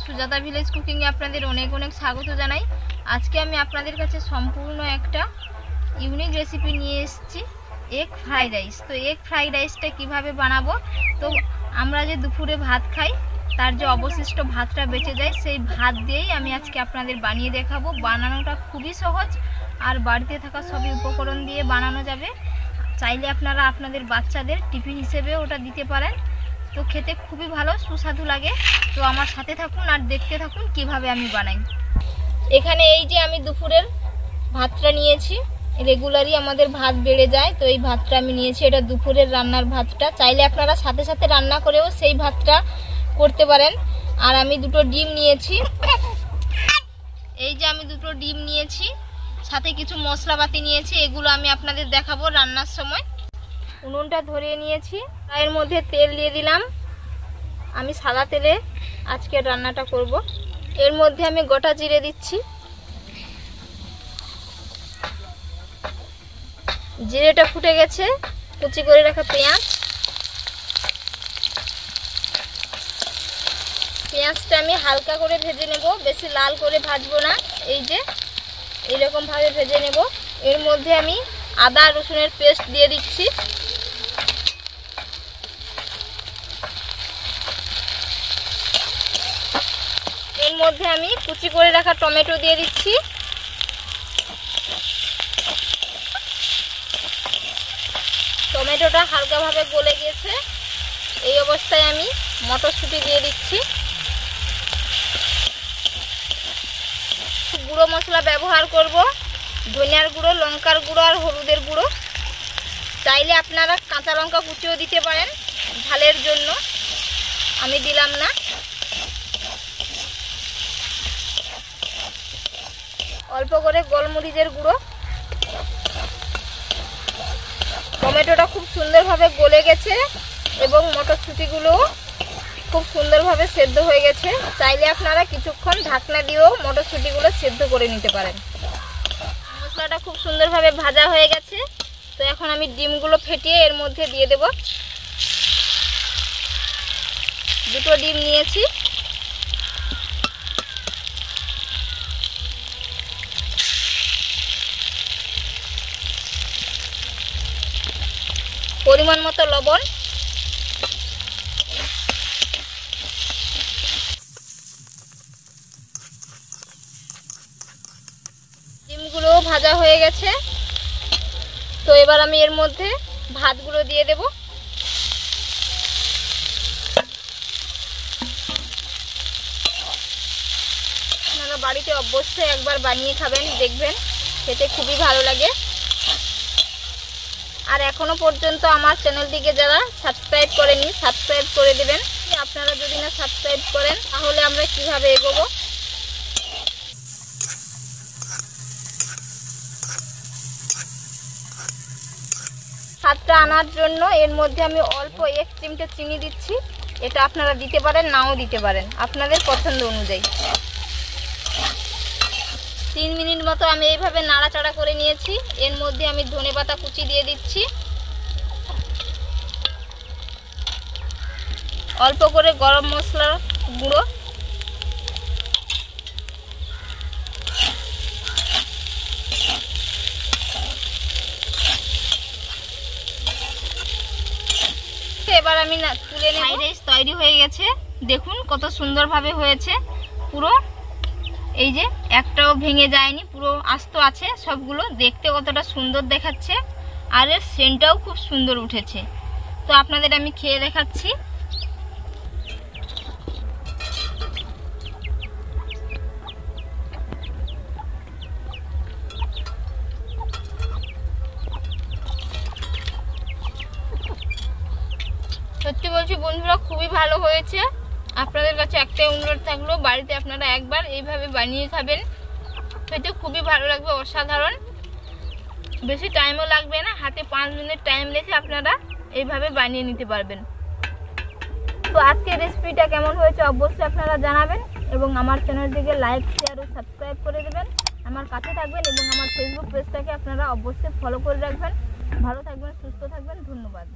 Sujata village কুকিংয়ে আপনাদের অনেক অনেক স্বাগত জানাই। আজকে আমি আপনাদের কাছে সম্পূর্ণ একটা ইউনিক রেসিপি নিয়ে এসেছি, এগ ফ্রাইড রাইস। তো এগ ফ্রাইড রাইসটা কীভাবে বানাবো, তো আমরা যে দুপুরে ভাত খাই তার যে অবশিষ্ট ভাতটা বেঁচে যায় সেই ভাত দিয়েই আমি আজকে আপনাদের বানিয়ে দেখাবো। বানানোটা খুবই সহজ আর বাড়িতে থাকা সবই উপকরণ দিয়ে বানানো যাবে। চাইলে আপনারা আপনাদের বাচ্চাদের টিফিন হিসেবে ওটা দিতে পারেন। তো খেতে খুবই ভালো, সুস্বাদু লাগে। তো আমার সাথে থাকুন আর দেখতে থাকুন কিভাবে আমি বানাই। এখানে এই যে আমি দুপুরের ভাতটা নিয়েছি, রেগুলারই আমাদের ভাত বেড়ে যায়, তো এই ভাতটা আমি নিয়েছি। এটা দুপুরের রান্নার ভাতটা, চাইলে আপনারা সাথে সাথে রান্না করেও সেই ভাতটা করতে পারেন। আর আমি দুটো ডিম নিয়েছি, এই যে আমি দুটো ডিম নিয়েছি, সাথে কিছু মশলাপাতি নিয়েছি, এগুলো আমি আপনাদের দেখাবো রান্নার সময়। উনুনটা ধরিয়ে নিয়েছি, এর মধ্যে তেল দিয়ে দিলাম। আমি সাদা তেলে আজকে রান্নাটা করব। এর মধ্যে আমি গোটা জিরে দিচ্ছি, জিরেটা ফুটে গেছে। কুচি করে রাখা পেঁয়াজটা আমি হালকা করে ভেজে নেব, বেশি লাল করে ভাজবো না, এই যে এইরকম ভাবে ভেজে নেব। এর মধ্যে আমি আদা রসুনের পেস্ট দিয়ে দিচ্ছি, এর মধ্যে আমি কুচি করে রাখা টমেটো দিয়ে দিচ্ছি, টমেটোটা হালকাভাবে গলে গেছে। এই অবস্থায় আমি মটরশুঁটি দিয়ে দিচ্ছি। গুঁড়ো মশলা ব্যবহার করব, ধনিয়ার গুঁড়ো, লঙ্কার গুঁড়ো আর হলুদের গুঁড়ো। চাইলে আপনারা কাঁচা লঙ্কা কুচিও দিতে পারেন ঝালের জন্য, আমি দিলাম না। অল্প করে গোলমরিচের গুঁড়ো। টমেটোটা খুব সুন্দরভাবে গলে গেছে এবং মটরশুঁটিগুলো খুব সুন্দরভাবে সেদ্ধ হয়ে গেছে। চাইলে আপনারা কিছুক্ষণ ঢাকনা দিয়েও মটরশুঁটিগুলো সেদ্ধ করে নিতে পারেন। মশলাটা খুব সুন্দরভাবে ভাজা হয়ে গেছে। তো এখন আমি ডিমগুলো ফেটিয়ে এর মধ্যে দিয়ে দেব। দুটো ডিম নিয়েছি, পরিমাণ মতো লবণ, ডিমগুলো ভাজা হয়ে গেছে। তো এবার আমি এর মধ্যে ভাতগুলো দিয়ে দেব। আপনারা বাড়িতে অবশ্যই একবার বানিয়ে খাবেন, দেখবেন খেতে খুবই ভালো লাগে। আর এখনো পর্যন্ত আমার চ্যানেলটিকে যারা সাবস্ক্রাইব করেনি সাবস্ক্রাইব করে দেবেন। আপনারা যদি না সাবস্ক্রাইব করেন তাহলে আমরা কিভাবে এগোবো। স্বাদটা আনার জন্য এর মধ্যে আমি অল্প 1 চিমটে চিনি দিচ্ছি। এটা আপনারা দিতে পারেন, নাও দিতে পারেন, আপনাদের পছন্দ অনুযায়ী। 3 মিনিট মতো আমি এইভাবে নাড়াচাড়া করে নিয়েছি। এর মধ্যে আমি ধনেপাতা কুচি দিয়ে দিচ্ছি, অল্প করে গরম মশলার গুঁড়ো, এবার আমি তুলে নেব। ফ্রাইড রাইস তৈরি হয়ে গেছে, দেখুন কত সুন্দরভাবে হয়েছে। পুরো এই যে একটাও ভেঙে যায়নি, পুরো আস্ত আছে সবগুলো। দেখতে কতটা সুন্দর দেখাচ্ছে আর এর সেন্টটাও খুব সুন্দর উঠেছে। তো আপনাদের আমি খেয়ে দেখাচ্ছি। সত্যি বলছি বন্ধুরা, খুবই ভালো হয়েছে। আপনাদের কাছে একটাই অনুরোধ থাকলো, বাড়িতে আপনারা একবার এইভাবে বানিয়ে খাবেন, খেতে খুবই ভালো লাগবে, অসাধারণ। বেশি টাইমও লাগবে না, হাতে 5 মিনিট টাইম রেখে আপনারা এইভাবে বানিয়ে নিতে পারবেন। তো আজকের রেসিপিটা কেমন হয়েছে অবশ্যই আপনারা জানাবেন এবং আমার চ্যানেলটিকে লাইক, শেয়ার ও সাবস্ক্রাইব করে দেবেন। আমার কাছে থাকবেন এবং আমার ফেসবুক পেজটাকে আপনারা অবশ্যই ফলো করে রাখবেন। ভালো থাকবেন, সুস্থ থাকবেন, ধন্যবাদ।